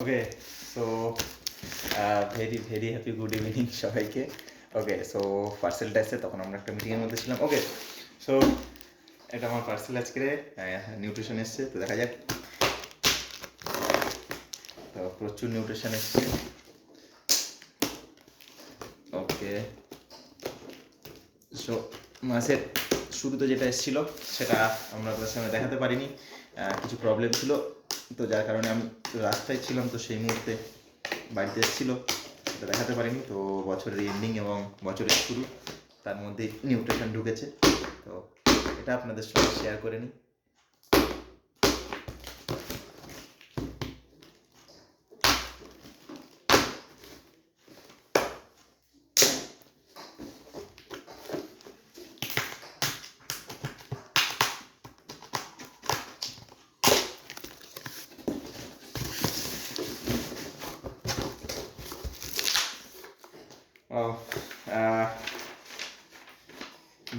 ওকে, so very very happy good evening সবাইকে। Okay, so পার্সেলটা এসছে, তখন আমরা একটা মিটিংয়ের মধ্যে ছিলাম। ওকে, সো এটা আমার পার্সেল আজকে নিউট্রিশন এসছে, তো দেখা যাক। তো প্রচুর নিউট্রিশন এসছে। ওকে, সো মাসের শুরুতে যেটা এসেছিল সেটা আমরা আপনাদের সামনে দেখাতে পারিনি, কিছু প্রবলেম ছিল, তো যার কারণে আমি রাস্তায় ছিলাম, তো সেই মুহূর্তে বাড়িতে এসেছিলো, সেটা দেখাতে পারিনি। তো বছরের এন্ডিং এবং বছরের শুরু, তার মধ্যে নিউট্রিশন ঢুকেছে, তো এটা আপনাদের সঙ্গে শেয়ার করে নিই।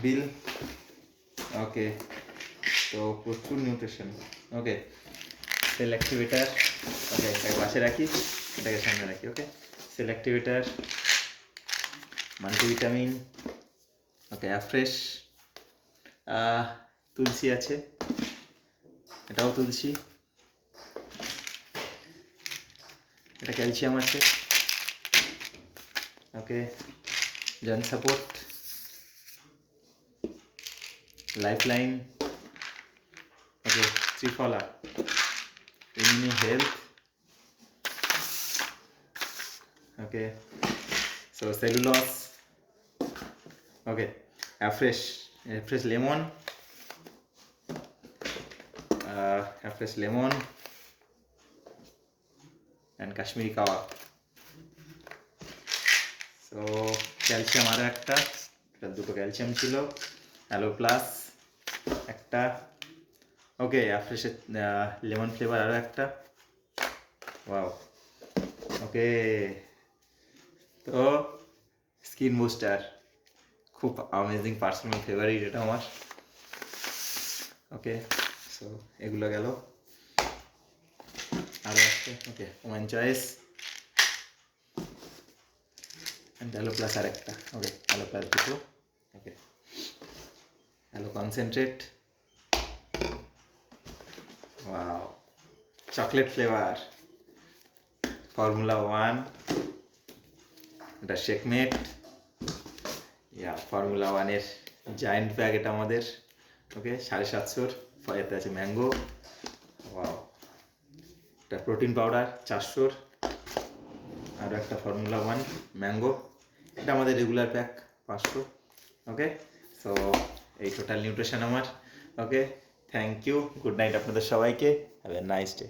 বিল, ওকে, তো প্রচুর nutrition. Okay, cell activator, okay এটাকে পাশে রাখি, এটাকে সামনে রাখি। Okay, cell activator, multivitamin, okay Afresh, tulsi আছে, এটাও তুলসী, এটা ক্যালসিয়াম আছে। Okay, joint support, lifeline, okay triphala, immune health, okay, so cellulose, okay Afresh, Afresh lemon, Afresh lemon and Kashmiri kahwa. So calcium আরও একটা, এটা দুটো ক্যালসিয়াম ছিল, হ্যালো প্লাস একটা, ওকে অ্যাফ্রেশের লেমন ফ্লেভার আরও একটা, ওয়াও। ওকে, তো স্কিন বুস্টার, খুব অ্যামেজিং পার্সোনাল ফেভারিট এটা আমার। ওকে, সো এগুলো গেল, আরও একটা, okay one choice and hello plus আর একটা, ওকে হ্যালো প্লাস দুটো, okay hello concentrate, wow chocolate flavour, formula 1, এটা শেকমেট, ইয়া ফর্মুলা 1-এর জায়েন্ট ব্যাগ এটা আমাদের। ওকে 750, এতে আছে ম্যাঙ্গো, ওয়াও। এটা প্রোটিন পাউডার 400, আরও একটা ফর্মুলা 1 ম্যাঙ্গো, এটা আমাদের রেগুলার প্যাক 500। ওকে, সো এই টোটাল নিউট্রিশন আমার। ওকে, থ্যাংক ইউ, গুড নাইট আপনাদের সবাইকে, হ্যাভ এ নাইস ডে।